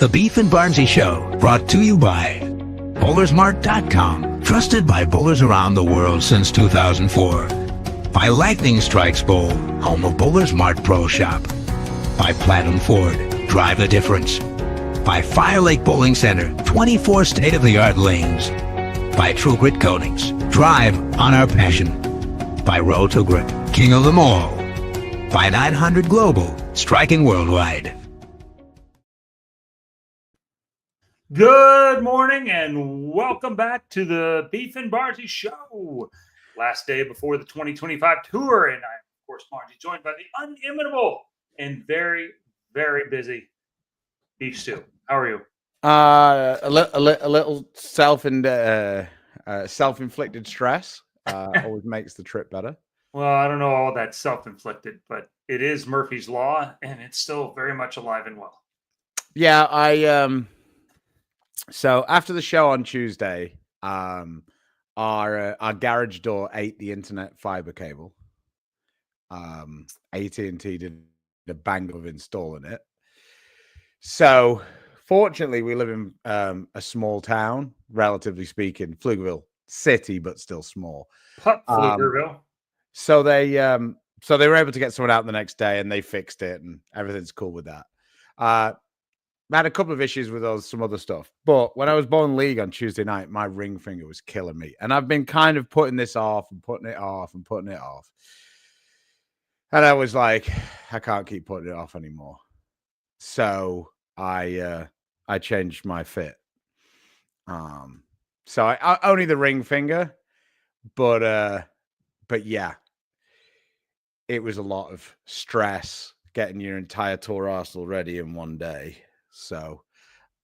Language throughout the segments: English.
The Beef and Barnzy Show, brought to you by bowlersmart.com, trusted by bowlers around the world since 2004. By Lightning Strikes Bowl, home of Bowlers Mart Pro Shop. By Platinum Ford, drive the difference. By Fire Lake Bowling Center, 24 state-of-the-art lanes. By True Grit Coatings, drive on our passion. By Road to Grit, king of them all. By 900 Global, striking worldwide. Good morning and welcome back to the Beef and Barnzy Show. Last day before the 2025 tour, and I'm, of course, Barnzy, joined by the unimitable and very, very busy Beef Stew. How are you? A little self-inflicted stress always makes the trip better. Well, I don't know all that self-inflicted, but it is Murphy's Law, and it's still very much alive and well. Yeah, so after the show on Tuesday, our garage door ate the internet fiber cable. AT&T did a bang of installing it. So fortunately, we live in a small town, relatively speaking, Pflugerville City, but still small. Pflugerville. So they were able to get someone out the next day, and they fixed it, and everything's cool with that. I had a couple of issues with some other stuff, but when I was bowling league on Tuesday night, my ring finger was killing me, and I've been kind of putting this off and putting it off and putting it off, and I was like, I can't keep putting it off anymore. So I changed my fit. So I only the ring finger, but yeah, it was a lot of stress getting your entire tour arsenal ready in one day. So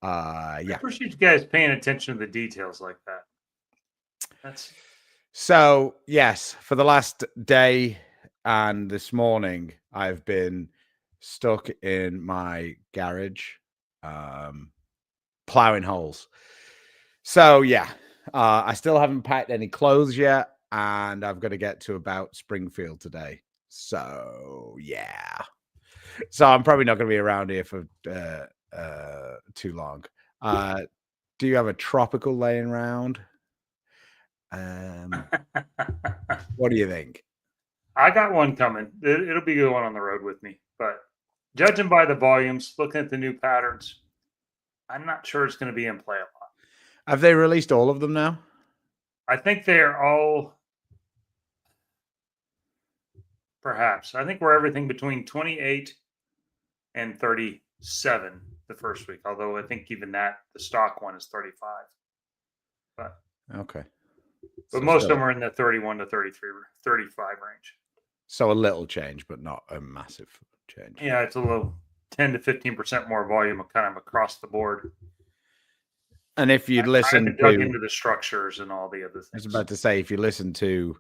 yeah. I appreciate you guys paying attention to the details like that. So yes, for the last day and this morning, I've been stuck in my garage, plowing holes. So yeah, I still haven't packed any clothes yet, and I've got to get to about Springfield today. So yeah, so I'm probably not going to be around here for too long. Do you have a tropical laying around? What do you think? I got one coming. It'll be a good one on the road with me. But judging by the volumes, looking at the new patterns, I'm not sure it's going to be in play a lot. Have they released all of them now? I think they're all, perhaps. I think we're everything between 28 and 37 the first week. Although I think even that, the stock one is 35. But okay. But so most of them are in the 31 to 33, 35 range. So a little change, but not a massive change. Yeah, it's a little 10 to 15% more volume kind of across the board. And if you listen dug into the structures and all the other things. I was about to say, if you listen to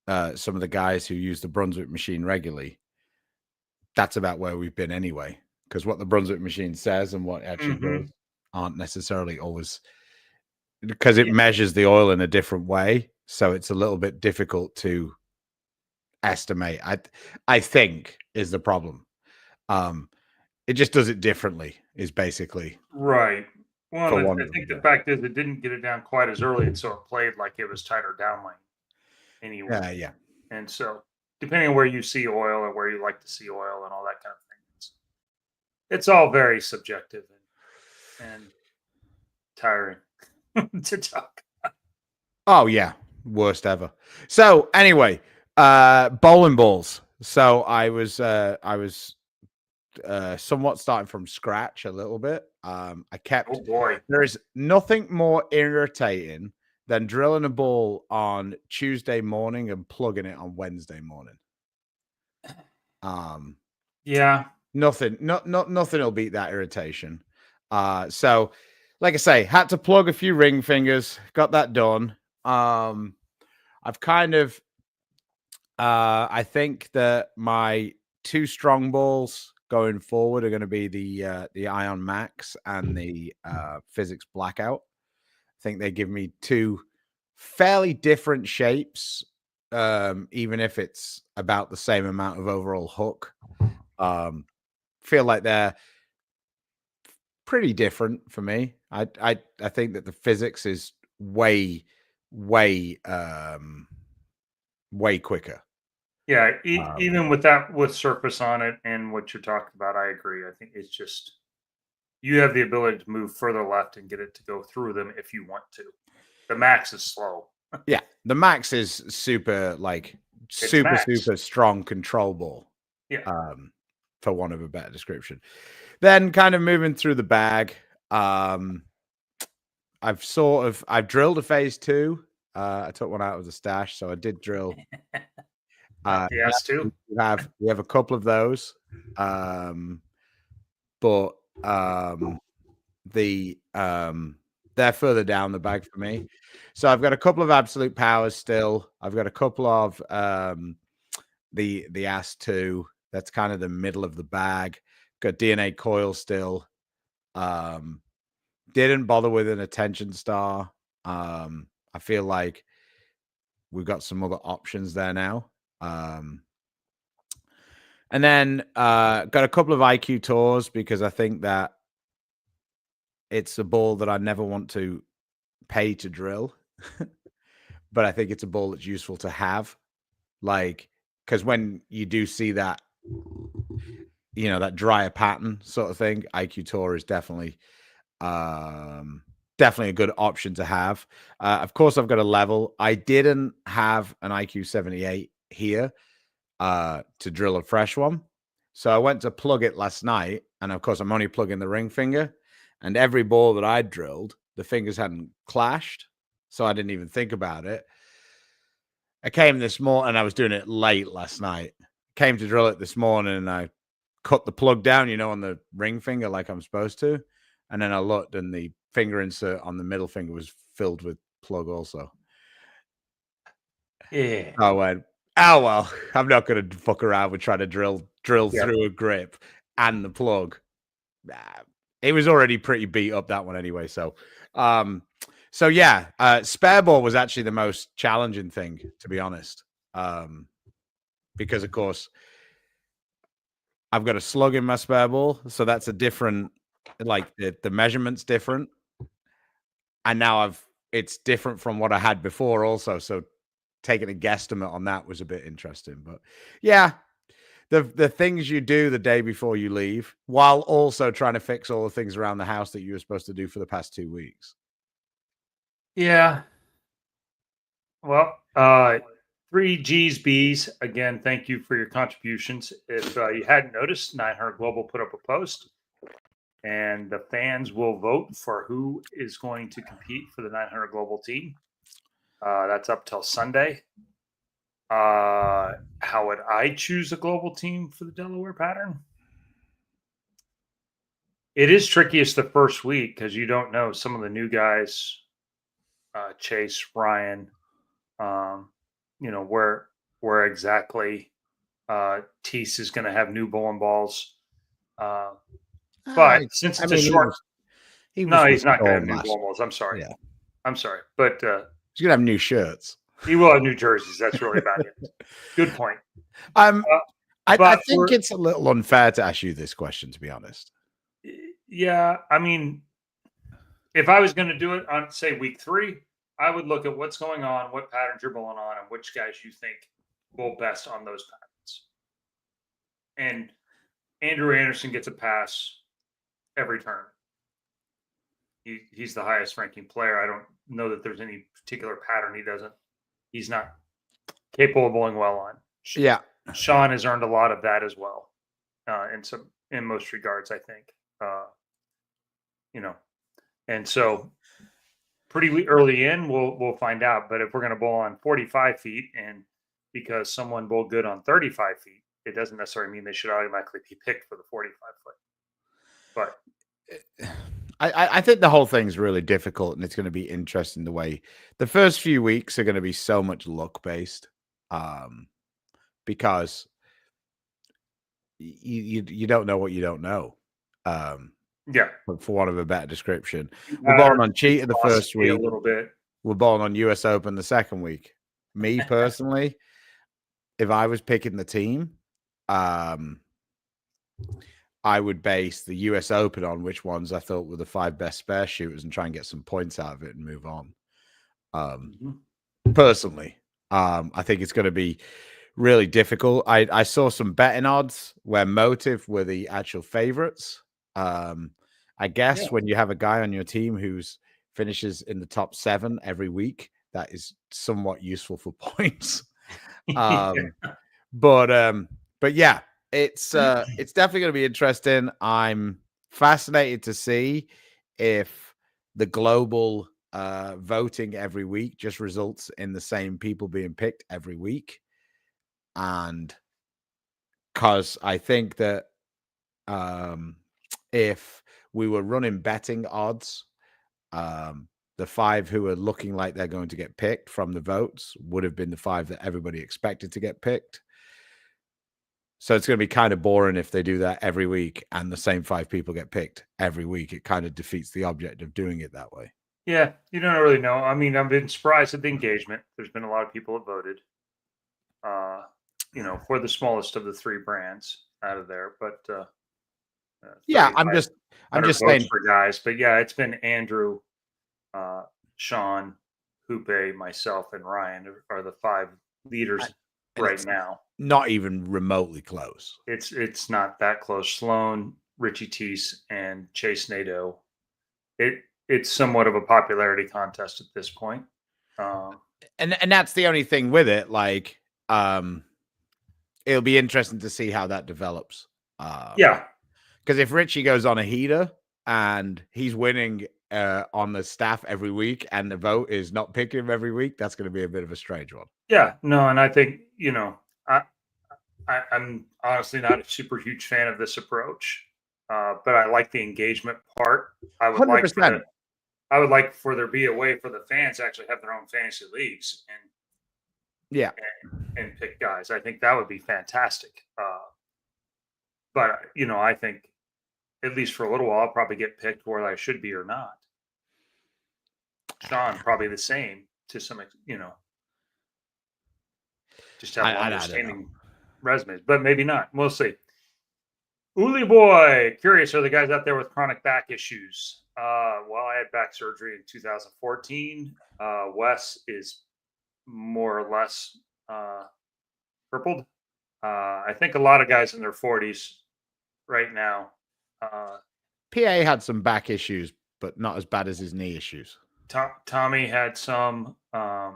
some of the guys who use the Brunswick machine regularly, that's about where we've been anyway. Because what the Brunswick machine says and what actually goes aren't necessarily always, because it measures the oil in a different way. So it's a little bit difficult to estimate, I think, is the problem. It just does it differently, is basically. Right. Well, I think the fact is it didn't get it down quite as early, and so it played like it was tighter downlane anyway. Yeah. And so depending on where you see oil or where you like to see oil and all that kind of thing, it's all very subjective and tiring to talk. Oh yeah, worst ever. So anyway, bowling balls. So I was somewhat starting from scratch a little bit. I kept. Oh boy, there is nothing more irritating than drilling a ball on Tuesday morning and plugging it on Wednesday morning. Yeah, nothing will beat that irritation. So like I say, had to plug a few ring fingers, got that done. I've kind of I think that my two strong balls going forward are going to be the Ion Max and the Physics Blackout. I think they give me two fairly different shapes, even if it's about the same amount of overall hook. Feel like they're pretty different for me. I think that the physics is way way way quicker. Yeah, Um, even with that, with surface on it and what you're talking about, I agree. I think it's just you have the ability to move further left and get it to go through them if you want to. The max is slow. yeah, the Max is super like It's super max. super strong control ball. Yeah. Um, for want of a better description. Then kind of moving through the bag. Um, I've drilled a phase two. I took one out of the stash, so I did drill. He has to. We have a couple of those, but the they're further down the bag for me. So I've got a couple of absolute powers still. I've got a couple of the AS two. That's kind of the middle of the bag. Got DNA coil still. Didn't bother with an attention star. I feel like we've got some other options there now. And then got a couple of IQ tours because I think that it's a ball that I never want to pay to drill, but I think it's a ball that's useful to have. Like, because when you do see that, that drier pattern sort of thing, IQ tour is definitely a good option to have. Of course, I've got a level. I didn't have an IQ 78 here to drill a fresh one. So I went to plug it last night. And of course, I'm only plugging the ring finger. And every ball that I drilled, the fingers hadn't clashed. So I didn't even think about it. I came this morning and I was doing it late last night. Came to drill it this morning and I cut the plug down, on the ring finger like I'm supposed to. And then I looked and the finger insert on the middle finger was filled with plug also. Yeah. I went, oh, well, I'm not going to fuck around with trying to drill through a grip and the plug. It was already pretty beat up, that one anyway. So yeah, spare ball was actually the most challenging thing, to be honest. Because of course I've got a slug in my spare ball. So that's a different, like the measurement's different. And now it's different from what I had before also. So taking a guesstimate on that was a bit interesting. But yeah, the things you do the day before you leave, while also trying to fix all the things around the house that you were supposed to do for the past 2 weeks. Yeah. Well, 3GsBs, again, thank you for your contributions. If you hadn't noticed, 900 Global put up a post, and the fans will vote for who is going to compete for the 900 Global team. That's up till Sunday. How would I choose a global team for the Delaware pattern? It is trickiest the first week because you don't know some of the new guys, Chase, Ryan, where exactly Tease is going to have new bowling balls. But since it's a short, no, he's not going to have new bowling balls. I'm sorry. Yeah. I'm sorry, but he's going to have new shirts. He will have new jerseys. That's really about it. Good point. I think it's a little unfair to ask you this question, to be honest. Yeah, I mean, if I was going to do it on, say, week 3, I would look at what's going on, what patterns you're bowling on, and which guys you think bowl best on those patterns. And Andrew Anderson gets a pass every turn. He's the highest ranking player. I don't know that there's any particular pattern he's not capable of bowling well on. Yeah. Sean has earned a lot of that as well, in most regards, I think. And so pretty early in, we'll find out. But if we're going to bowl on 45 feet, and because someone bowled good on 35 feet, it doesn't necessarily mean they should automatically be picked for the 45 foot. But I think the whole thing's really difficult, and it's going to be interesting the way the first few weeks are going to be so much luck based, because you don't know what you don't know. Yeah, for want of a better description, we're bowling on Cheetah the first week. A little bit. We're bowling on US Open the second week. Me personally, if I was picking the team, I would base the US Open on which ones I thought were the 5 best spare shooters and try and get some points out of it and move on. Personally, I think it's going to be really difficult. I saw some betting odds where Motive were the actual favorites. I guess when you have a guy on your team who's finishes in the top 7 every week, that is somewhat useful for points. But yeah, it's definitely going to be interesting. I'm fascinated to see if the global voting every week just results in the same people being picked every week. And because I think that if we were running betting odds, the 5 who are looking like they're going to get picked from the votes would have been the 5 that everybody expected to get picked. So it's going to be kind of boring if they do that every week and the same 5 people get picked every week. It kind of defeats the object of doing it that way. Yeah, you don't really know. I mean, I've been surprised at the engagement. There's been a lot of people that voted, for the smallest of the 3 brands out of there. But yeah, I'm just saying for guys. But yeah, it's been Andrew, Sean, Hoope, myself, and Ryan are the 5 leaders right now. Not even remotely close. It's not that close. Sloan, Richie Teese, and Chase Nadeau. It's somewhat of a popularity contest at this point. And that's the only thing with it. Like, it'll be interesting to see how that develops. Yeah. Because if Richie goes on a heater and he's winning on the staff every week and the vote is not picking him every week, that's going to be a bit of a strange one. Yeah. No, and I think, I'm honestly not a super huge fan of this approach, but I like the engagement part. I would 100%. like for there be a way for the fans to actually have their own fantasy leagues and pick guys. I think that would be fantastic. But I think at least for a little while, I'll probably get picked where I should be or not. Sean probably the same to some extent, just have understanding resumes, but maybe not. We'll see. Uli Boy, curious, are the guys out there with chronic back issues? Well, I had back surgery in 2014. Wes is more or less crippled. I think a lot of guys in their 40s right now. PA had some back issues, but not as bad as his knee issues. Tommy had some. I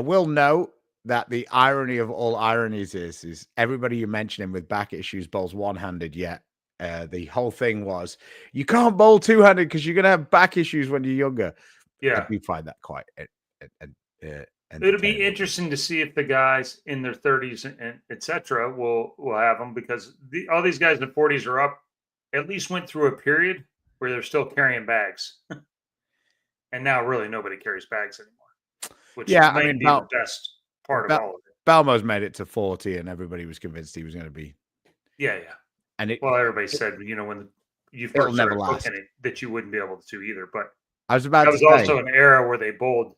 will note that the irony of all ironies is everybody you mention him with back issues bowls one-handed, yet the whole thing was you can't bowl two-handed because you're going to have back issues when you're younger. Yeah. I do find that quite it'll be interesting to see if the guys in their 30s and etc. will have them, because all these guys in the 40s are up, at least went through a period where they're still carrying bags. And now really nobody carries bags anymore, which might be the best part of all of it. Balmo's made it to 40 and everybody was convinced he was going to be. Yeah. And everybody said, when you first started looking at it, that you wouldn't be able to either. But I was about that was also an era where they bowled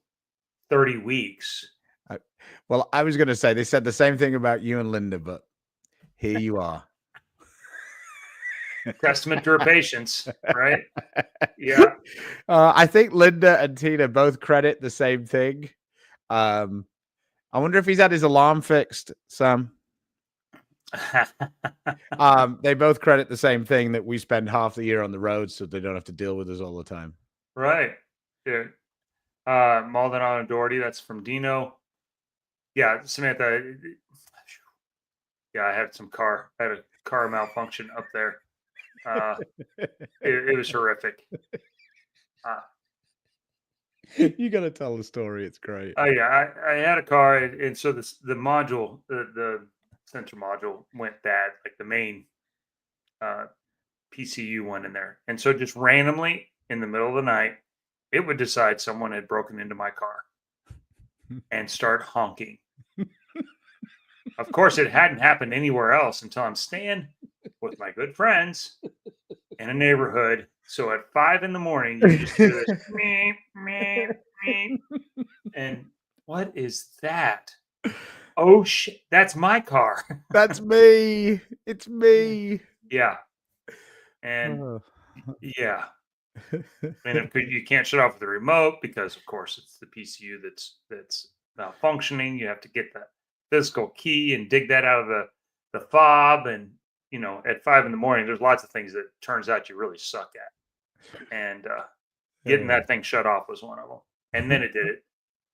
30 weeks. Well, I was going to say, they said the same thing about you and Linda, but here you are. Testament to her patience, right? Yeah. I think Linda and Tina both credit the same thing. I wonder if he's had his alarm fixed, Sam. They both credit the same thing, that we spend half the year on the road so they don't have to deal with us all the time. Right. Yeah. Maldonado and Doherty, that's from Dino. Yeah, Samantha. Yeah, I had a car malfunction up there. It was horrific. You got to tell the story. It's great. Oh yeah, I had a car, and so the module, the sensor module went bad, like the main PCU one in there, and so just randomly in the middle of the night, it would decide someone had broken into my car and start honking. Of course, it hadn't happened anywhere else until I'm staying with my good friends in a neighborhood. So at 5 a.m, you just hear this meep, meep, meep. And what is that? Oh shit, that's my car. That's me. It's me. Yeah. And Oh. yeah. And you can't shut off with the remote because, of course, it's the PCU that's malfunctioning. You have to get that physical key and dig that out of the fob. And at 5 a.m, there's lots of things that turns out you really suck at. And getting that thing shut off was one of them. And then it did it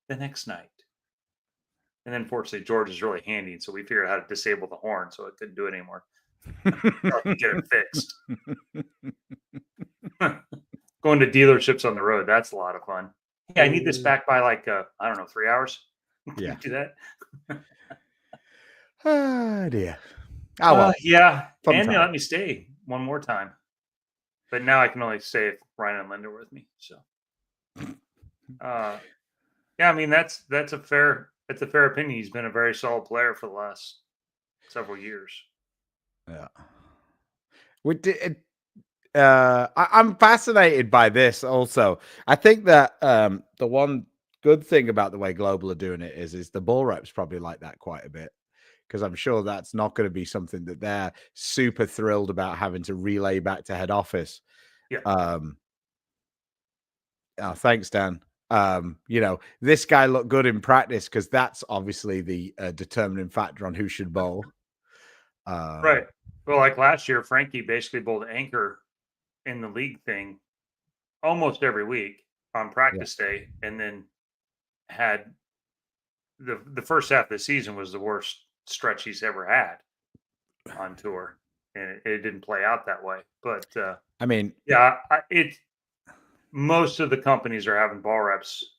the next night. And then, fortunately, George is really handy, and so we figured out how to disable the horn, so it couldn't do it anymore. So I could get it fixed. Going to dealerships on the road, that's a lot of fun. Yeah, I need this back by like I don't know, 3 hours. Can Yeah. you do that? Oh dear. Oh well. Yeah, Fun and they time. let me stay one more time, but now I can only stay if Ryan and Linda are with me. So, yeah, I mean that's a fair opinion. He's been a very solid player for the last several years. Yeah. I'm fascinated by this also. I think that the one good thing about the way Global are doing it is the ball reps probably like that quite a bit, because I'm sure that's not going to be something that they're super thrilled about having to relay back to head office. Yeah. Thanks, Dan. This guy looked good in practice because that's obviously the determining factor on who should bowl. Right. Well, like last year, Frankie basically bowled anchor in the league thing almost every week on practice day, and then had the first half of the season was the worst stretch he's ever had on tour, and it didn't play out that way. But I mean, yeah, most of the companies are having ball reps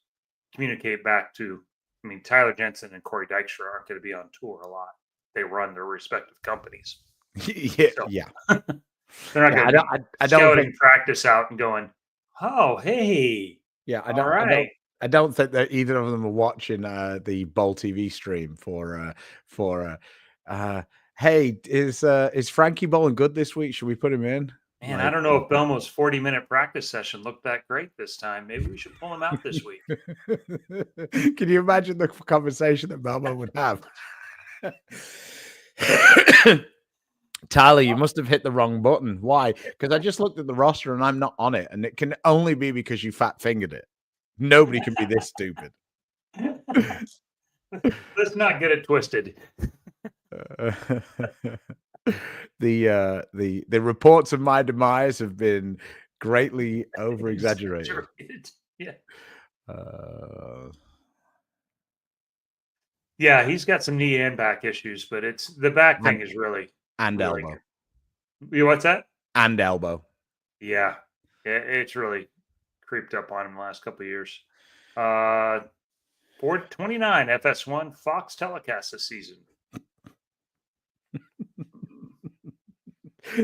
communicate back to. I mean, Tyler Jensen and Corey Dykstra aren't going to be on tour a lot. They run their respective companies. yeah, So, yeah. they're not going to be I don't scouting think practice out and going, "Oh, hey, Yeah, all right." I don't think that either of them are watching the Bowl TV stream for hey, is Frankie bowling good this week? Should we put him in? Man, I don't know if Belmo's 40-minute practice session looked that great this time. Maybe we should pull him out this week. Can you imagine the conversation that Belmo would have? Tyler, you must have hit the wrong button. Why? Because I just looked at the roster and I'm not on it, and it can only be because you fat fingered it. Nobody can be this stupid. Let's not get it twisted. The reports of my demise have been greatly over exaggerated. Yeah. Yeah, he's got some knee and back issues, but it's the back thing is really and really elbow. Good. What's that? And elbow. Yeah, it's really creeped up on him the last couple of years. 429 FS1 Fox telecast this season.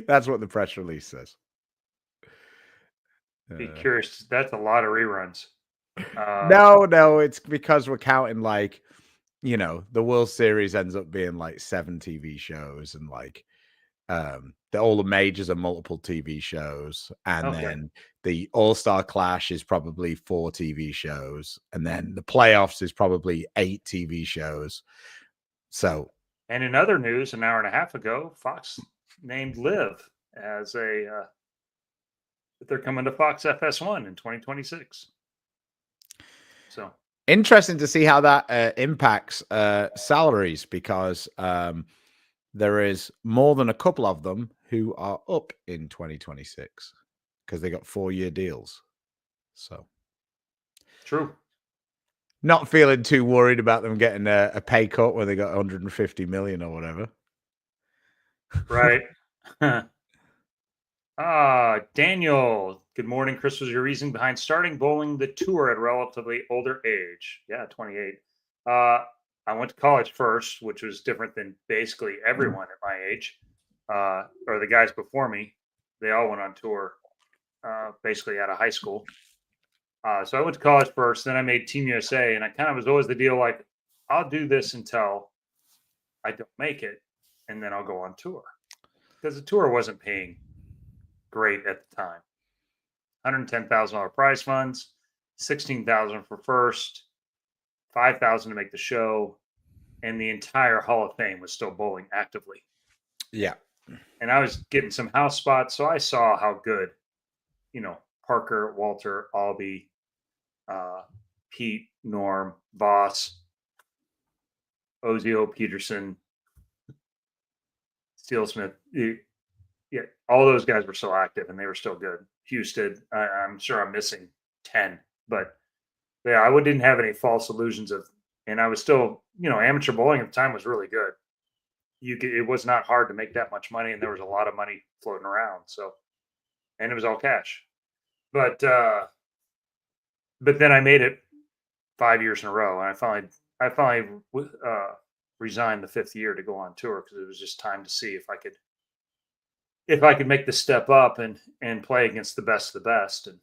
That's what the press release says. Be curious. That's a lot of reruns. No, it's because we're counting like, the World Series ends up being like 7 TV shows, and like all the majors are multiple TV shows, and then the All-Star Clash is probably 4 TV shows, and then the playoffs is probably 8 TV shows. So, and in other news, an hour and a half ago, Fox named Live as that they're coming to Fox FS1 in 2026. So interesting to see how that impacts salaries, because there is more than a couple of them who are up in 2026 because they got 4-year deals. So true. Not feeling too worried about them getting a pay cut when they got 150 million or whatever. Right. Daniel, good morning. Chris, was your reason behind starting bowling the tour at a relatively older age? Yeah, 28. I went to college first, which was different than basically everyone at my age, or the guys before me. They all went on tour basically out of high school. So I went to college first, then I made Team USA, and I kind of was always the deal like, I'll do this until I don't make it, and then I'll go on tour, because the tour wasn't paying great at the time. $110,000 prize funds, $16,000 for first, $5,000 to make the show, and the entire Hall of Fame was still bowling actively. Yeah. And I was getting some house spots, so I saw how good, Parker, Walter, Albee, Pete, Norm, Voss, Ozio, Peterson, Steel Smith. Yeah, all those guys were still active and they were still good. Houston, I'm sure I'm missing 10, but yeah, I didn't have any false illusions and I was still, amateur bowling at the time was really good. It was not hard to make that much money, and there was a lot of money floating around. So, and it was all cash. But then I made it 5 years in a row, and I finally resigned the 5th year to go on tour because it was just time to see if I could make the step up and play against the best of the best. And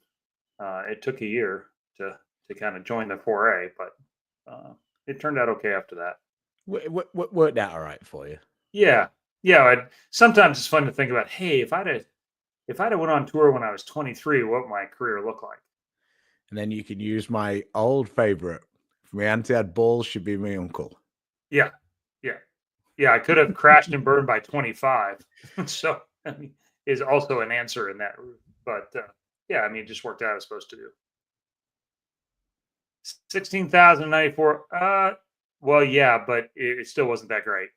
it took a year to kind of join the 4A, but it turned out okay after that. Worked out all right for you. Yeah. Sometimes it's fun to think about, hey, if I'd have went on tour when I was 23, what my career looked like. And then you can use my old favorite. If my auntie had balls, she'd be my uncle. Yeah. I could have crashed and burned by 25. So is also an answer in that. But it just worked out as supposed to do. 16,094. Well, yeah, but it still wasn't that great.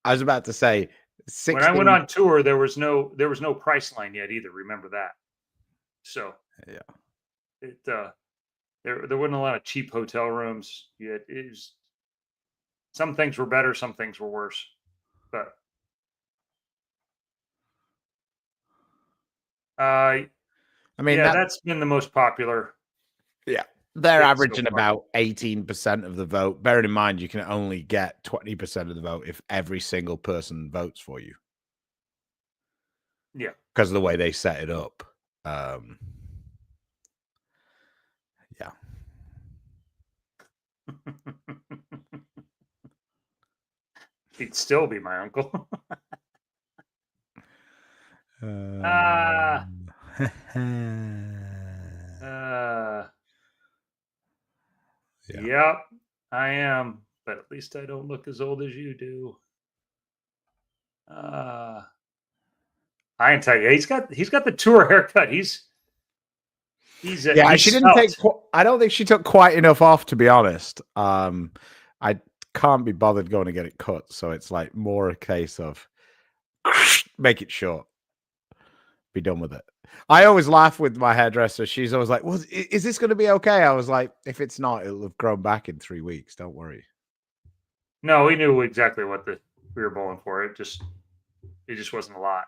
I was about to say, 16... when I went on tour, there was no price line yet either. Remember that. So yeah, there wasn't a lot of cheap hotel rooms yet. Some things were better, some things were worse, but that's been the most popular. Yeah, they're averaging about 18% of the vote. Bearing in mind, you can only get 20% of the vote if every single person votes for you. Yeah, because of the way they set it up. Yeah. He'd still be my uncle. Yep, I am, but at least I don't look as old as you do. I can tell you, he's got the tour haircut. He's she didn't take. I don't think she took quite enough off, to be honest. I can't be bothered going to get it cut, so it's like more a case of make it short, be done with it. I always laugh with my hairdresser. She's always like, "Well, is this going to be okay?" I was like, "If it's not, it'll have grown back in 3 weeks. Don't worry." No, we knew exactly what we were bowling for. It just wasn't a lot.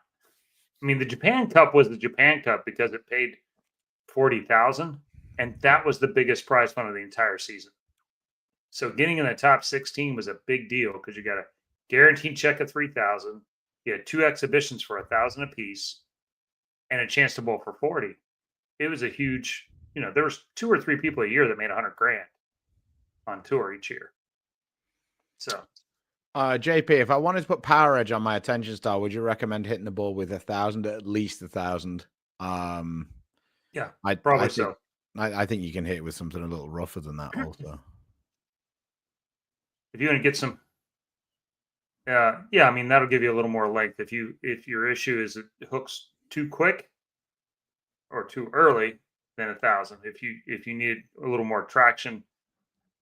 I mean, the Japan Cup was the Japan Cup because it paid 40,000, and that was the biggest prize fund of the entire season. So getting in the top 16 was a big deal because you got a guaranteed check of 3,000. You had 2 exhibitions for 1,000 apiece, and a chance to bowl for 40. It was a huge. There was 2 or 3 people a year that made $100,000 on tour each year. So, JP, if I wanted to put power edge on my attention star, would you recommend hitting the ball with 1,000, at least 1,000? Yeah, probably so. I think you can hit it with something a little rougher than that also. If you want to get some, I mean, that'll give you a little more length. If your issue is it hooks too quick or too early, then 1,000. If you need a little more traction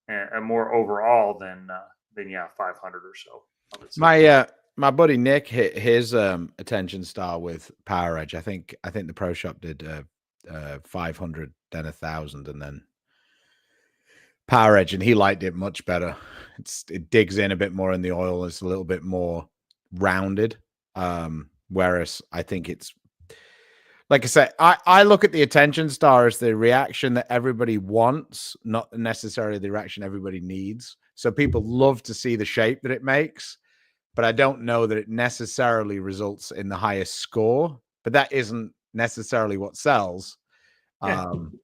and more overall, then 500 or so. My buddy Nick hit his attention star with power edge. I think the Pro Shop did 500, then 1,000, and then power edge, and he liked it much better. It digs in a bit more in the oil. It's a little bit more rounded. Whereas I think it's, like I said, I look at the attention star as the reaction that everybody wants, not necessarily the reaction everybody needs. So people love to see the shape that it makes, but I don't know that it necessarily results in the highest score. But that isn't necessarily what sells. People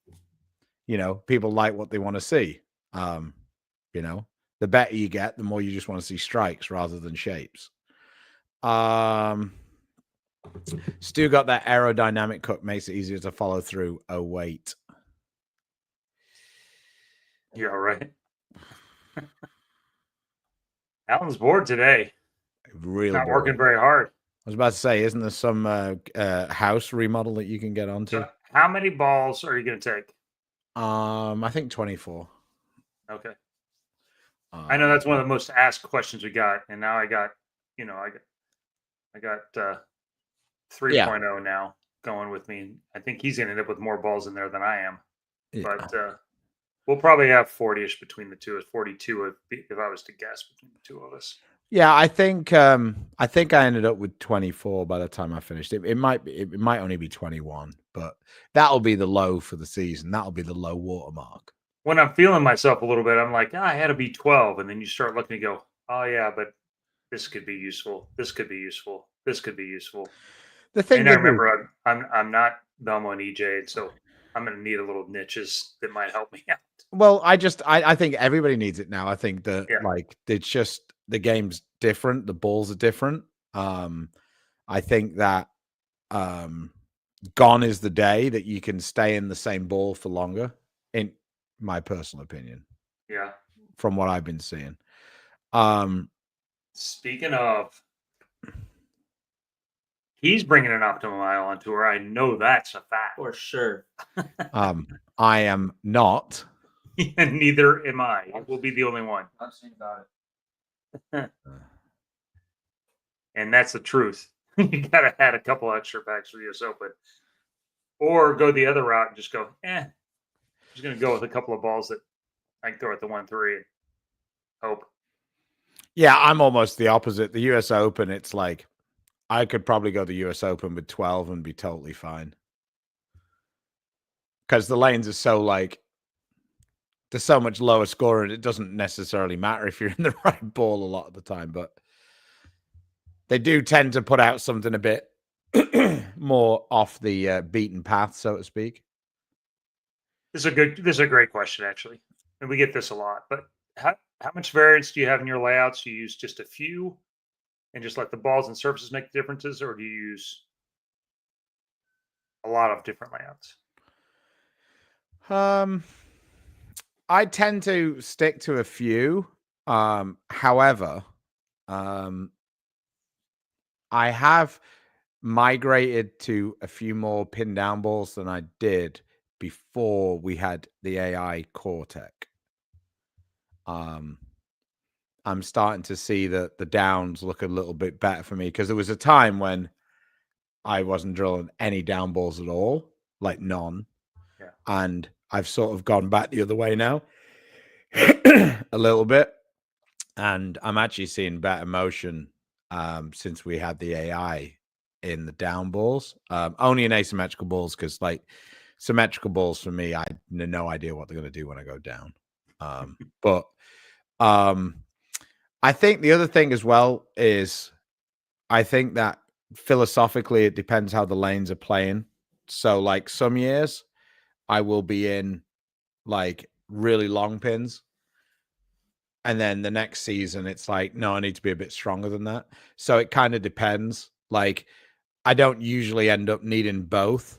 like what they want to see. The better you get, the more you just want to see strikes rather than shapes. Stu got that aerodynamic cook, makes it easier to follow through. Oh, wait. Yeah, right. Alan's bored today. Real Not bored. working very hard. I was about to say, isn't there some house remodel that you can get onto? So how many balls are you going to take? I think 24. Okay. I know Um, that's one of the most asked questions we got, and now I got 3.0 now going with me. I think he's going to end up with more balls in there than I am, yeah. but we'll probably have 40ish between the two. 42 if I was to guess between the two of us. Yeah, I think I ended up with 24 by the time I finished. It might only be 21, but that'll be the low for the season. That'll be the low watermark. When I'm feeling myself a little bit, I'm like, I had to be 12, and then you start looking and go, oh yeah, but this could be useful. This could be useful. This could be useful. The thing And I with me, remember I'm not Belmo and EJ, and so I'm going to need a little niches that might help me out. well, I think everybody needs it now. I think that Yeah. like it's just the game's different, the balls are different. I think that gone is the day that you can stay in the same ball for longer, in my personal opinion, Yeah. from what I've been seeing. Speaking of, he's bringing an Optimum Mile on tour. I know that's a fact. For sure. I am not. And neither am I. We'll be the only one. I've seen about it. And that's the truth. You got to add a couple extra packs for the US Open. Or go the other route and just go, just going to go with a couple of balls that I can throw at the 1-3 and hope. Yeah, I'm almost the opposite. The US Open, it's like I could probably go the US Open with 12 and be totally fine. Because the lanes are so like, they're so much lower scoring. It doesn't necessarily matter if you're in the right ball a lot of the time, but they do tend to put out something a bit more off the beaten path, so to speak. This is a great question, actually. And we get this a lot. But how much variance do you have in your layouts? Do you use just a few and just let the balls and surfaces make the differences, or do you use a lot of different layouts? I tend to stick to a few. However, I have migrated to a few more pin down balls than I did before we had the AI core tech. I'm starting to see that the downs look a little bit better for me, because there was a time when I wasn't drilling any down balls at all, like none. Yeah. And I've sort of gone back the other way now a little bit. And I'm actually seeing better motion since we had the AI in the down balls, only in asymmetrical balls, because like symmetrical balls for me, I have no idea what they're going to do when I go down. But I think the other thing as well is I think that philosophically it depends how the lanes are playing. So like some years I will be in like really long pins, and then the next season it's like, no, I need to be a bit stronger than that. So it kind of depends. Like I don't usually end up needing both.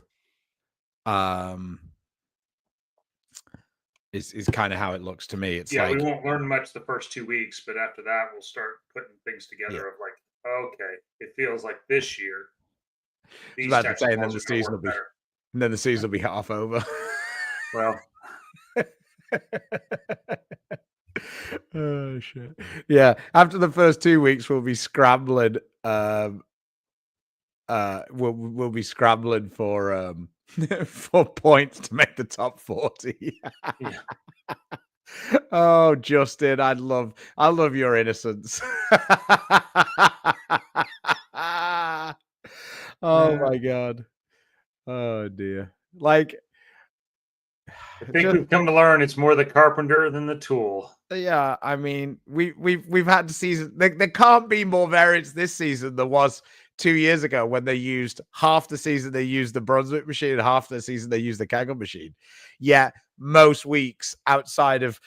Is kind of how it looks to me. It's Yeah, like, we won't learn much the first 2 weeks, but after that, we'll start putting things together Yeah. of like, okay, it feels like this year. These about to types say, of and then balls the are gonna season will work be, better. and then the season will be half over. Well, Oh shit! Yeah, after the first 2 weeks, we'll be scrambling. We'll be scrambling for for points to make the top 40. yeah. Oh, Justin, I love your innocence. Oh my god. Oh dear. Like, I think we've come to learn it's more the carpenter than the tool. yeah, I mean, we've had the season. There can't be more variance this season than was 2 years ago, when they used half the season they used the Brunswick machine and half the season they used the Kegel machine. Yeah, most weeks outside of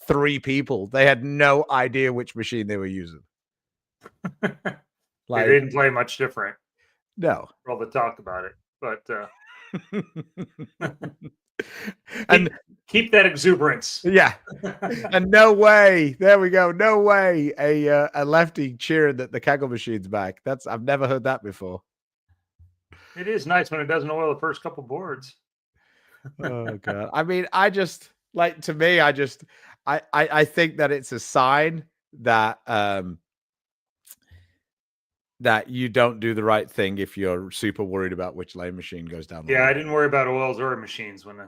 3 people, they had no idea which machine they were using. They didn't play much different No. for all the talk about it, but And keep that exuberance. yeah, and no way. There we go. No way. A lefty cheering that the Kegel machine's back. I've never heard that before. It is nice when it doesn't oil the first couple boards. Oh god. I mean, I just like to me, I think that it's a sign that that you don't do the right thing if you're super worried about which lane machine goes down the Yeah, line. I didn't worry about oils or machines when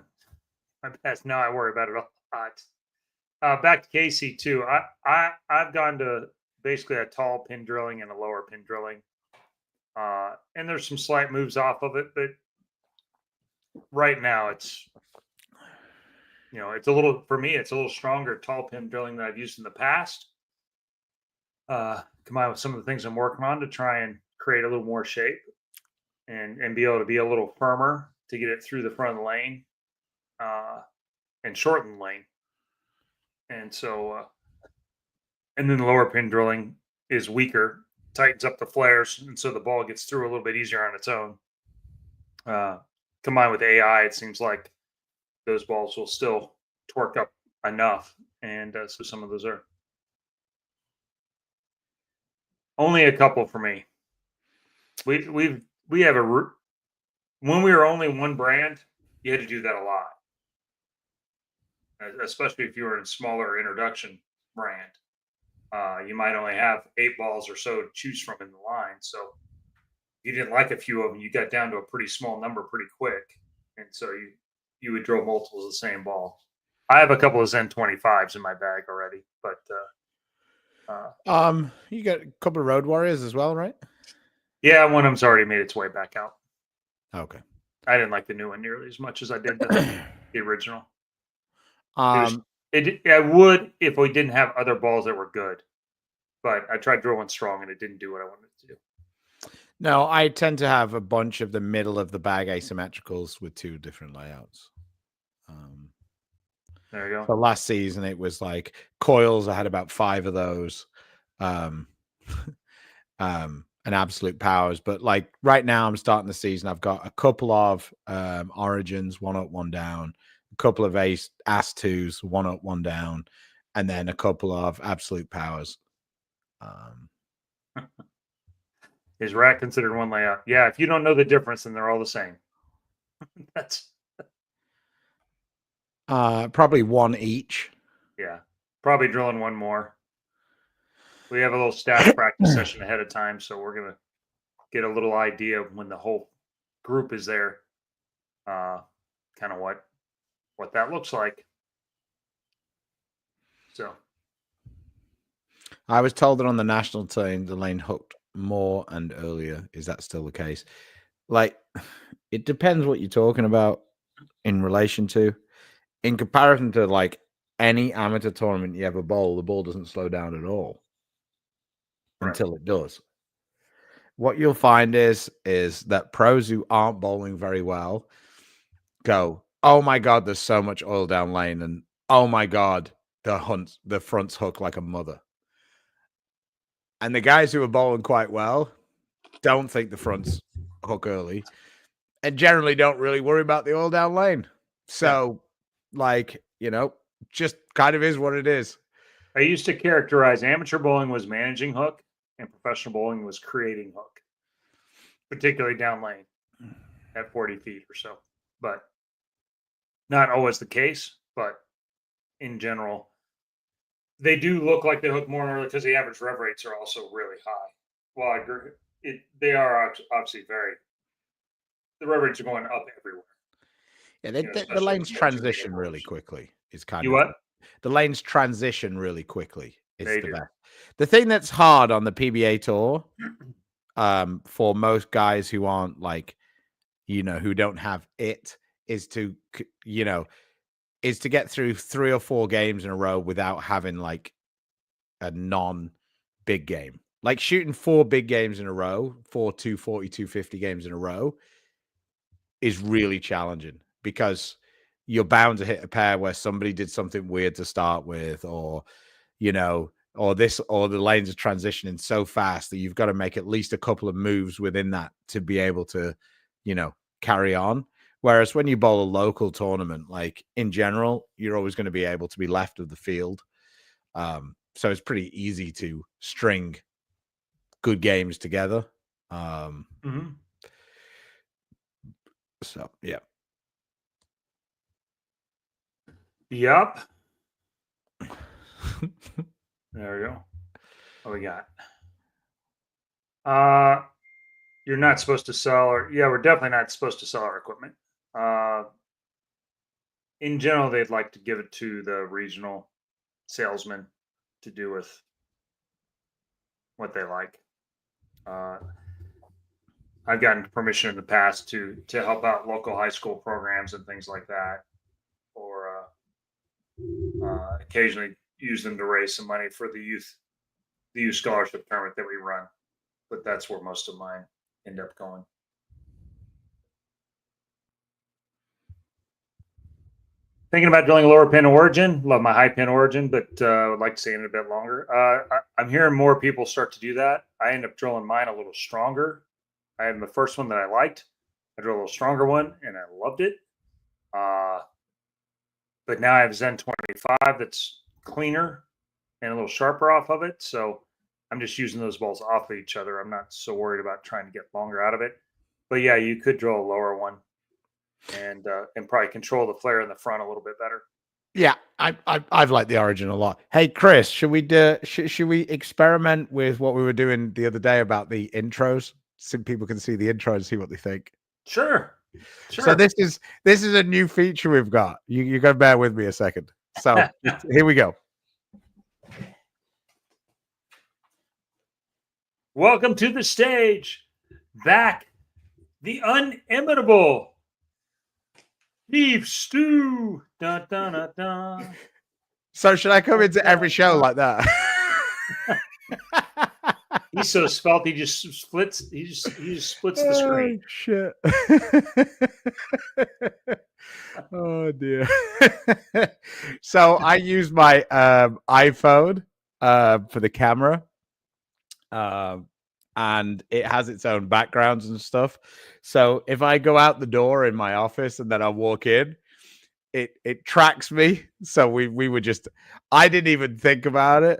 I passed. Now I worry about it a lot. Back to KC2. I've gone to basically a tall pin drilling and a lower pin drilling. And there's some slight moves off of it, but right now it's it's a little, for me, it's a little stronger tall pin drilling than I've used in the past. Combined with some of the things I'm working on to try and create a little more shape and be able to be a little firmer to get it through the front of the lane and shorten the lane. And so, and then the lower pin drilling is weaker, tightens up the flares, and so the ball gets through a little bit easier on its own. Combined with AI, it seems like those balls will still torque up enough, and so some of those are only a couple for me. We have when we were only one brand, you had to do that a lot, especially if you were in a smaller introduction brand. You might only have 8 balls or so to choose from in the line. So if you didn't like a few of them, you got down to a pretty small number pretty quick. And so you would drill multiples of the same ball. I have a couple of Zen 25s in my bag already, but you got a couple of Road Warriors as well, right? yeah, one of them's already made its way back out. Okay. I didn't like the new one nearly as much as I did the original. I would if we didn't have other balls that were good, but I tried drilling strong and it didn't do what I wanted it to do. No, I tend to have a bunch of the middle of the bag asymmetricals with 2 different layouts. There you go. So last season it was like coils. I had about 5 of those, and absolute powers. But like right now, I'm starting the season. I've got a couple of origins, 1 up, 1 down. A couple of ace 2s, 1 up, 1 down, and then a couple of absolute powers. Is rack considered one layout? Yeah, if you don't know the difference, then they're all the same. That's probably 1 each. Yeah, probably drilling 1 more. We have a little staff practice session ahead of time, so we're gonna get a little idea of when the whole group is there, kind of what that looks like. So I was told that on the national team, the lane hooked more and earlier. Is that still the case? Like, it depends what you're talking about in relation to. In comparison to like any amateur tournament you ever bowl, the ball doesn't slow down at all until it does. What you'll find is that pros who aren't bowling very well go, oh my God, there's so much oil down lane, and oh my God, the front's hook like a mother. And the guys who are bowling quite well don't think the front's hook early and generally don't really worry about the oil down lane. So, like, just kind of is what it is. I used to characterize amateur bowling was managing hook and professional bowling was creating hook, particularly down lane at 40 feet or so. But not always the case, but in general, they do look like they hook more early because the average rev rates are also really high. Well, I agree. They are obviously the rev rates are going up everywhere. Yeah, the lanes transition really quickly. Is kind of what? The lanes transition really quickly. Is They the do. best. The thing that's hard on the PBA tour, for most guys who aren't like, who don't have it, is to get through 3 or 4 games in a row without having like a non-big game. Like shooting 4 big games in a row, 4 240, 250 games in a row is really challenging because you're bound to hit a pair where somebody did something weird to start with, or or the lanes are transitioning so fast that you've got to make at least a couple of moves within that to be able to, carry on. Whereas when you bowl a local tournament, like in general, you're always going to be able to be left of the field. So it's pretty easy to string good games together. So yeah. Yep. There we go. What we got? You're not supposed to sell, or yeah, we're definitely not supposed to sell our equipment. In general, they'd like to give it to the regional salesman to do with what they like. I've gotten permission in the past to help out local high school programs and things like that, or occasionally use them to raise some money for the youth scholarship tournament that we run. But that's where most of mine end up going. Thinking about drilling a lower pin origin. Love my high pin origin, but would like to stay in it a bit longer. I'm hearing more people start to do that. I end up drilling mine a little stronger. I had the first one that I liked. I drilled a little stronger one, and I loved it. But now I have Zen 25 that's cleaner and a little sharper off of it. So I'm just using those balls off of each other. I'm not so worried about trying to get longer out of it. But yeah, you could drill a lower one and probably control the flare in the front a little bit better. Yeah, I've liked the origin a lot. Hey, Chris, should we experiment with what we were doing the other day about the intros, so people can see the intro and see what they think? Sure. So this is a new feature we've got. You got to bear with me a second. So here we go. Welcome to the stage, back, the unimitable beef stew. Dun, dun, dun, dun. So should I come into every show like that? He's so svelte, he just splits. He just splits the screen. Oh, shit. Oh dear. So I use my iPhone for the camera. And it has its own backgrounds and stuff. So if I go out the door in my office and then I walk in, it tracks me. So we were just, I didn't even think about it.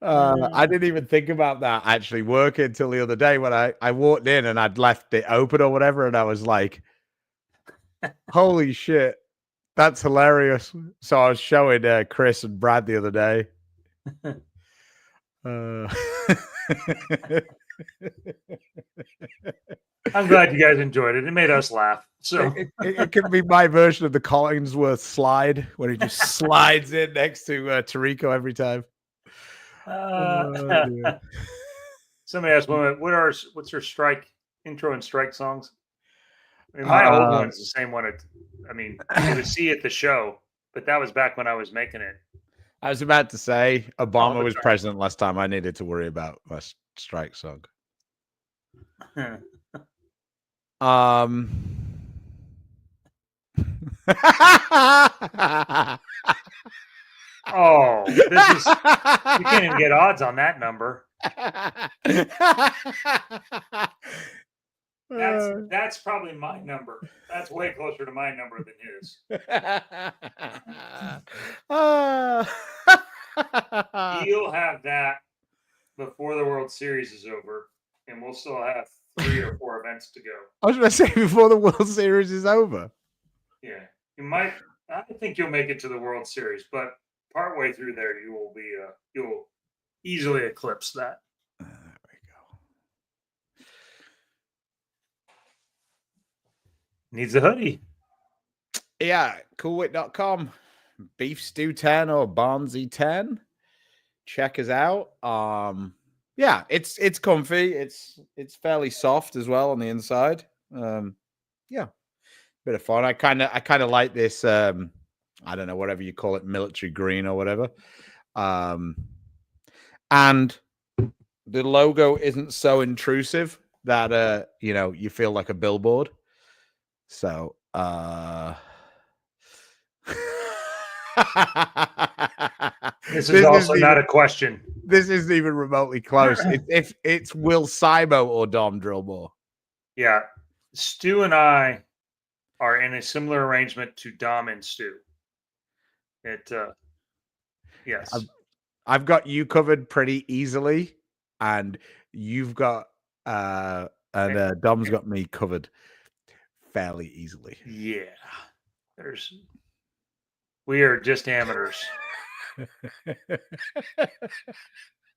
I didn't even think about that actually working until the other day when I walked in and I'd left it open or whatever, and I was like, holy shit, that's hilarious. So I was showing Chris and Brad the other day. I'm glad you guys enjoyed it. It made us laugh. So it could be my version of the Collingsworth slide when he just slides in next to Tarico every time. Somebody asked, what's your strike intro and strike songs? I mean, my old one's the same one. You would see at the show, but that was back when I was making it. I was about to say Obama was president last time. I needed to worry about my strike song. Oh, you can't even get odds on that number. That's probably my number. That's way closer to my number than his. He'll have that before the World Series is over, and we'll still have 3 or 4 events to go. I was going to say before the World Series is over. Yeah, you might. I think you'll make it to the World Series, but partway through there, you will be. You'll easily eclipse that. There we go. Needs a hoodie. Yeah, coolwit.com. Beef Stew 10 or Barnzy 10. Check us out. Yeah, it's comfy. It's fairly soft as well on the inside. Yeah, bit of fun. I kind of like this. I don't know, whatever you call it, military green or whatever. And the logo isn't so intrusive that you feel like a billboard. So this is also not a question. This isn't even remotely close. It's will Simo or Dom drill more. Yeah. Stu and I are in a similar arrangement to Dom and Stu. Yes. I've got you covered pretty easily, and you've got Dom's got me covered fairly easily. Yeah. We are just amateurs.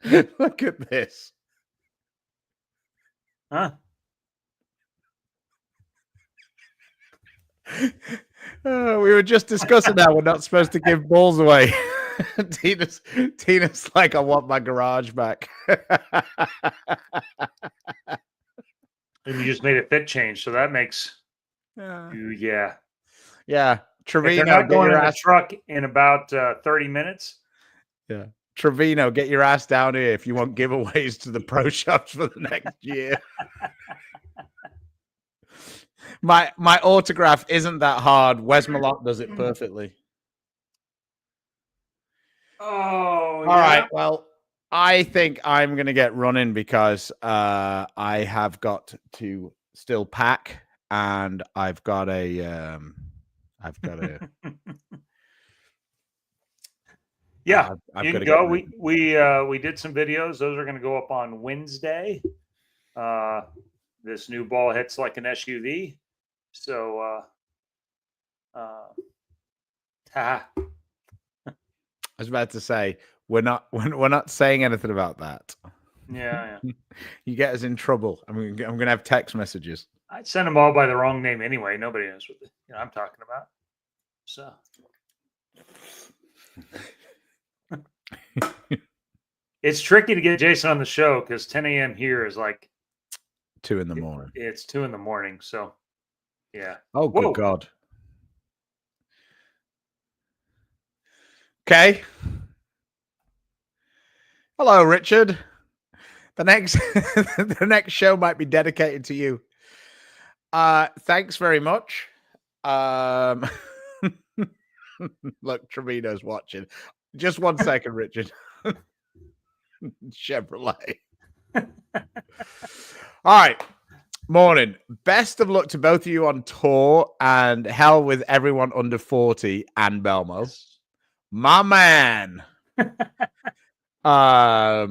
Look at this. Huh? We were just discussing that we're not supposed to give balls away. Tina's like, I want my garage back. And you just made a fit change, so that makes Yeah. If they're Trevino, not get going your in the ass. truck in about 30 minutes. Yeah. Trevino, get your ass down here if you want giveaways to the pro shops for the next year. My autograph isn't that hard. Wes Malott does it perfectly. Oh, All right. Well, I think I'm gonna get running because I have got to still pack, and I've got a yeah. I've You got can to go. get We did some videos. Those are going to go up on Wednesday. This new ball hits like an SUV. So, I was about to say we're not saying anything about that. yeah. You get us in trouble. I'm gonna have text messages. I'd send them all by the wrong name anyway. Nobody knows what I'm talking about. So, it's tricky to get Jason on the show because 10 a.m. here is like 2 in the morning. It's 2 in the morning. So, yeah. Oh, good God. Okay. Hello, Richard. The next the next show might be dedicated to you. Thanks very much. Look, Trevino's watching. Just 1 second, Richard. Chevrolet. All right. Morning. Best of luck to both of you on tour, and hell with everyone under 40 and Belmo. My man. But I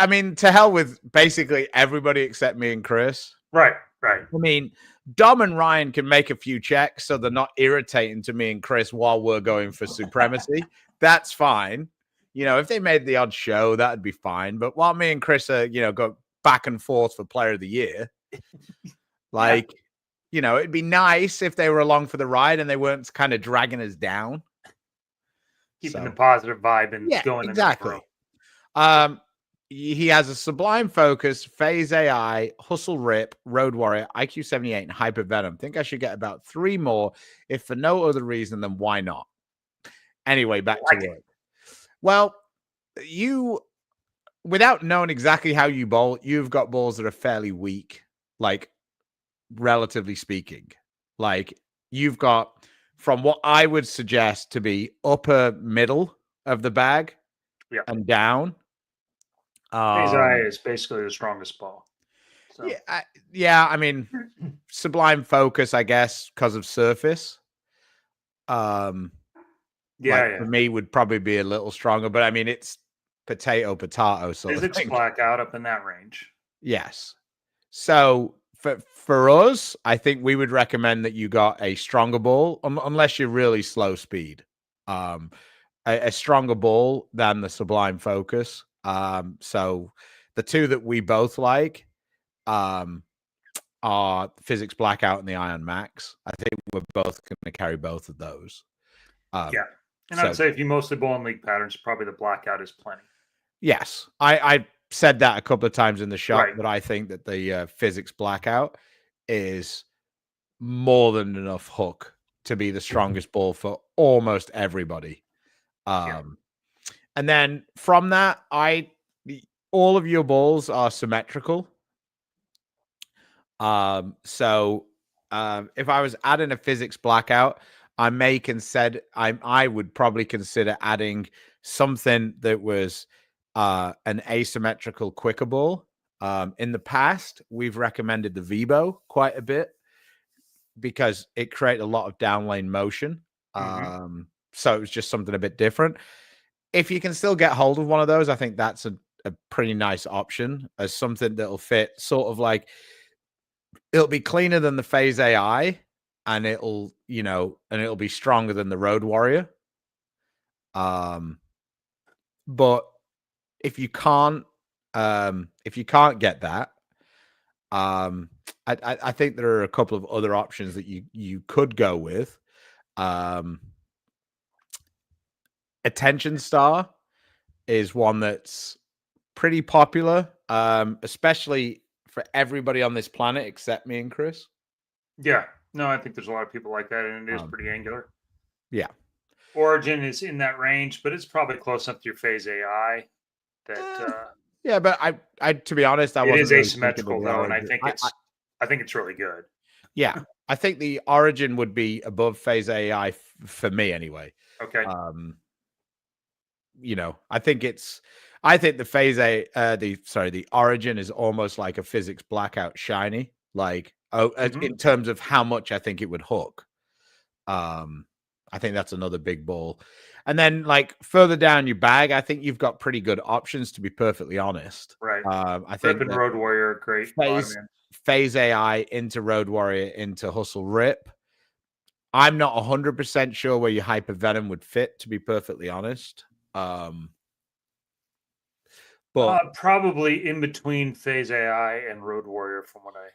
mean, to hell with basically everybody except me and Chris. Right. I mean, Dom and Ryan can make a few checks so they're not irritating to me and Chris while we're going for supremacy. That's fine. If they made the odd show, that'd be fine. But while me and Chris are, go back and forth for player of the year, it'd be nice if they were along for the ride and they weren't kind of dragging us down. Keeping the positive vibe and going exactly. He has a Sublime Focus, Phase AI, Hustle Rip, Road Warrior, IQ 78, and Hyper Venom. Think I should get about 3 more, if for no other reason than why not? Anyway, back to work. Well, without knowing exactly how you bowl, you've got balls that are fairly weak, like relatively speaking. Like you've got, from what I would suggest to be upper middle of the bag and down. Phase AI is basically the strongest ball. So. I mean, Sublime Focus, I guess, because of surface. For me, would probably be a little stronger, but I mean, it's potato. So physics blackout up in that range. Yes. So for us, I think we would recommend that you got a stronger ball, unless you're really slow speed. A stronger ball than the Sublime Focus. So the two that we both like are Physics Blackout and the Ion Max. I think we're both going to carry both of those. And I'd say if you mostly bowl in league patterns, probably the Blackout is plenty. Yes, I said that a couple of times in the shop, but I think that the Physics Blackout is more than enough hook to be the strongest ball for almost everybody. And then from that, all of your balls are symmetrical. So if I was adding a Physics Blackout, I would probably consider adding something that was an asymmetrical quicker ball. In the past, we've recommended the Vibo quite a bit because it created a lot of down lane motion. So it was just something a bit different. If you can still get hold of one of those, I think that's a pretty nice option as something that'll fit sort of like it'll be cleaner than the Phase AI and it'll be stronger than the Road Warrior. But if you can't get that, I think there are a couple of other options that you could go with. Attention Star is one that's pretty popular, especially for everybody on this planet except me and Chris. Yeah. No, I think there's a lot of people like that, and it is pretty angular. Yeah. Origin is in that range, but it's probably close up to your Phase AI. Yeah, but I to be honest, I wasn't is really asymmetrical though, and I think it's really good. Yeah, I think the Origin would be above Phase AI for me anyway. Okay. I think the Phase A, the Origin is almost like a physics blackout shiny, like in terms of how much I think it would hook. I think that's another big ball. And then like further down your bag, I think you've got pretty good options, to be perfectly honest. Right. I think Rip and Road Warrior, great. Phase AI into Road Warrior into Hustle Rip. I'm not 100% sure where your Hyper Venom would fit, to be perfectly honest. But probably in between Phase AI and Road Warrior, from what I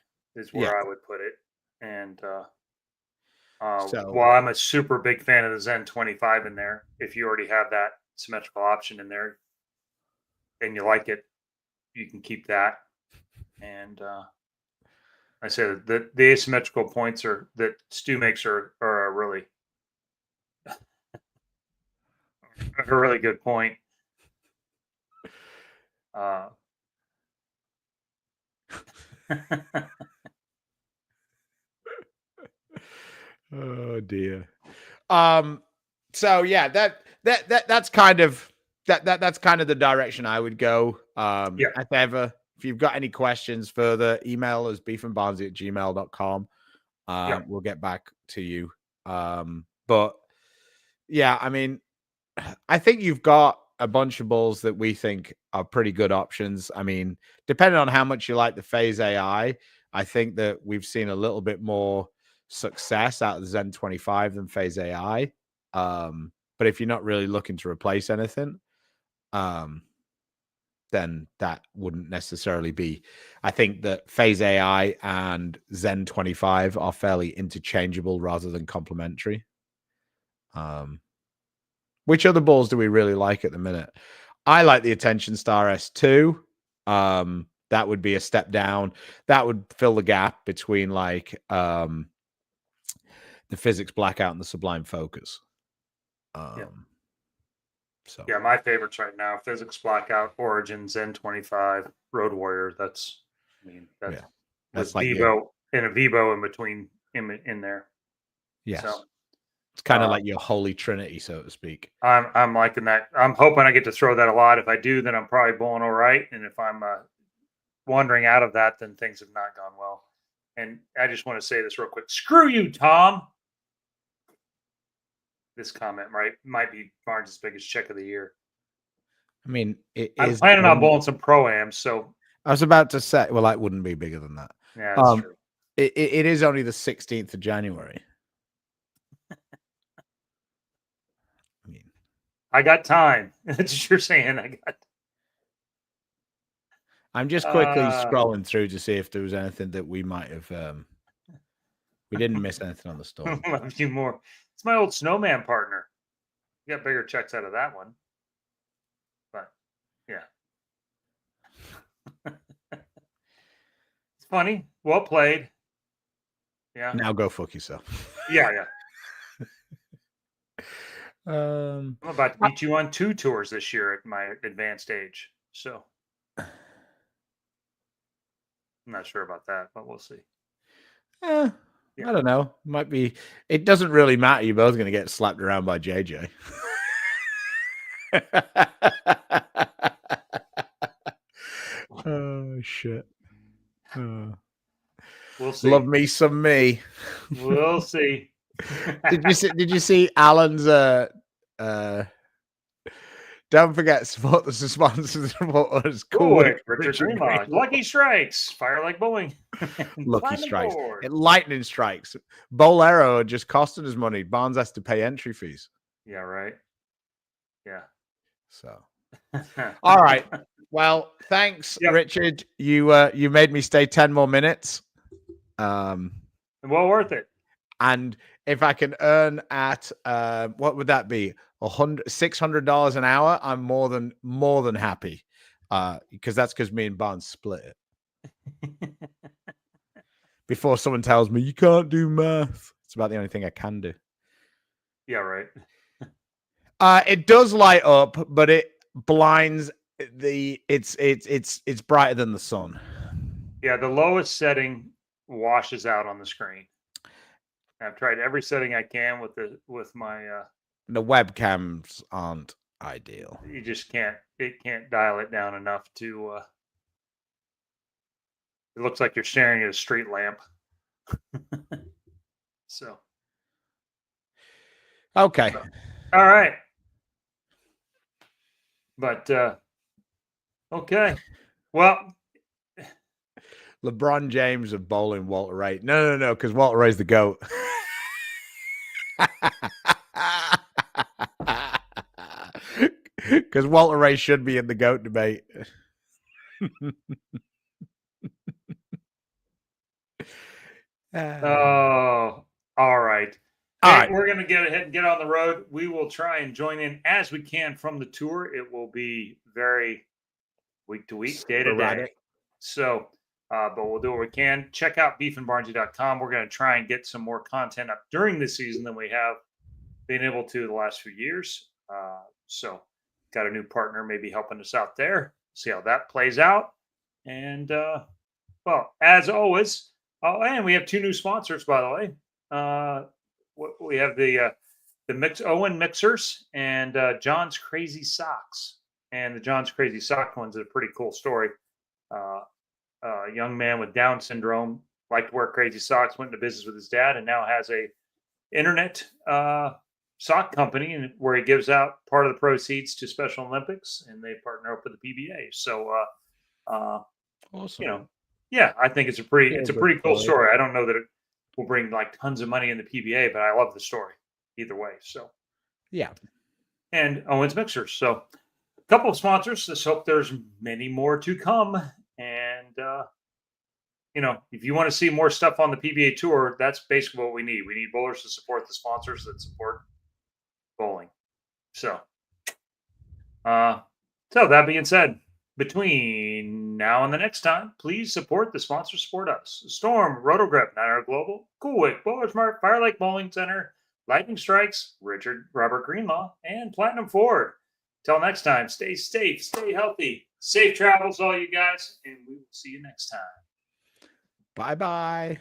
would put it. And while I'm a super big fan of the Zen 25 in there, if you already have that symmetrical option in there and you like it, you can keep that. And I said that the asymmetrical points that Stu makes are a really a really good point. Oh dear. So yeah, that's kind of that's kind of the direction I would go. If you've got any questions further, email us beefandbarnzy@gmail.com. We'll get back to you. But yeah, I mean, I think you've got a bunch of balls that we think are pretty good options. I mean, depending on how much you like the Phase AI, I think that we've seen a little bit more success out of the Zen 25 than Phase AI. But if you're not really looking to replace anything, then that wouldn't necessarily be. I think that Phase AI and Zen 25 are fairly interchangeable rather than complementary. Which other balls do we really like at the minute? I like the Attention Star S2. That would be a step down. That would fill the gap between like the Physics Blackout and the Sublime Focus. So yeah, my favorites right now: Physics Blackout, Origin, Zen 25, Road Warrior. That's like Vibo and a Vibo in between in there. Yes. So, it's kind of like your holy trinity, so to speak. I'm liking that. I'm hoping I get to throw that a lot. If I do, then I'm probably bowling all right. And if I'm wandering out of that, then things have not gone well. And I just want to say this real quick. Screw you, Tom. This comment might be Barnes' biggest check of the year. I mean, I'm planning on bowling some pro-ams, so I was about to say, well, that wouldn't be bigger than that. Yeah, that's true. It is only the 16th of January. I mean, I got time. That's what you're saying. I'm just quickly scrolling through to see if there was anything that we might have. We didn't miss anything on the story. A few more. It's my old snowman partner. You got bigger checks out of that one. But yeah. It's funny. Well played. Yeah. Now go fuck yourself. Yeah. I'm about to beat you on 2 tours this year at my advanced age. So I'm not sure about that, but we'll see. I don't know. Might be. It doesn't really matter. You're both going to get slapped around by JJ. shit. We'll see. Love me some me. We'll see. Did you see Alan's don't forget support the sponsors support us. Cool. Cool. Richard Greenlaw. Lucky Strikes. Fire like bowling. Lucky Platinum strikes. board. Lightning strikes. Bolero just costed us money. Barnes has to pay entry fees. Yeah, right. Yeah. So all right. Well, thanks, Yep. Richard. You made me stay 10 more minutes. Well worth it. And if I can earn at what would that be? $600 an hour, I'm more than happy. Because that's because me and Barnes split it. Before someone tells me you can't do math. It's about the only thing I can do. Yeah, right. It does light up, but it blinds it's brighter than the sun. Yeah, the lowest setting washes out on the screen. I've tried every setting I can with my The webcams aren't ideal. you just can't dial it down enough to it looks like you're staring at a street lamp. So Okay. all right. But okay. Well, LeBron James of bowling Walter Ray. No, because Walter Ray's the GOAT. Because Walter Ray should be in the GOAT debate. oh, all right. All Hey, right. we're going to get ahead and get on the road. We will try and join in as we can from the tour. It will be very week to week, day to day. Sporadic. So, but we'll do what we can. Check out beefandbarnzy.com. We're going to try and get some more content up during the season than we have been able to the last few years. So, got a new partner maybe helping us out there. See how that plays out. And, well, as always, oh, and we have 2 new sponsors, by the way. We have the Owen Mixers and John's Crazy Socks. And the John's Crazy Sock one's a pretty cool story. A young man with Down syndrome liked to wear crazy socks, went into business with his dad, and now has a internet sock company where he gives out part of the proceeds to Special Olympics, and they partner up with the PBA. So, Awesome. Yeah, I think it's a pretty cool story. story. I don't know that it will bring like tons of money in the PBA, but I love the story either way. So yeah, and Owens Mixers. So a couple of sponsors. Let's hope there's many more to come. And if you want to see more stuff on the PBA tour, that's basically what we need. We need bowlers to support the sponsors that support bowling. So, that being said, between now and the next time, please support the sponsors. Support us: Storm, Rotogrip, 9 Global, Coolwick, Bowlers Mart, Fire Lake Bowling Center, Lightning Strikes, Robert Greenlaw, and Platinum Ford. Till next time, stay safe, stay healthy, safe travels, all you guys, and we will see you next time. Bye-bye.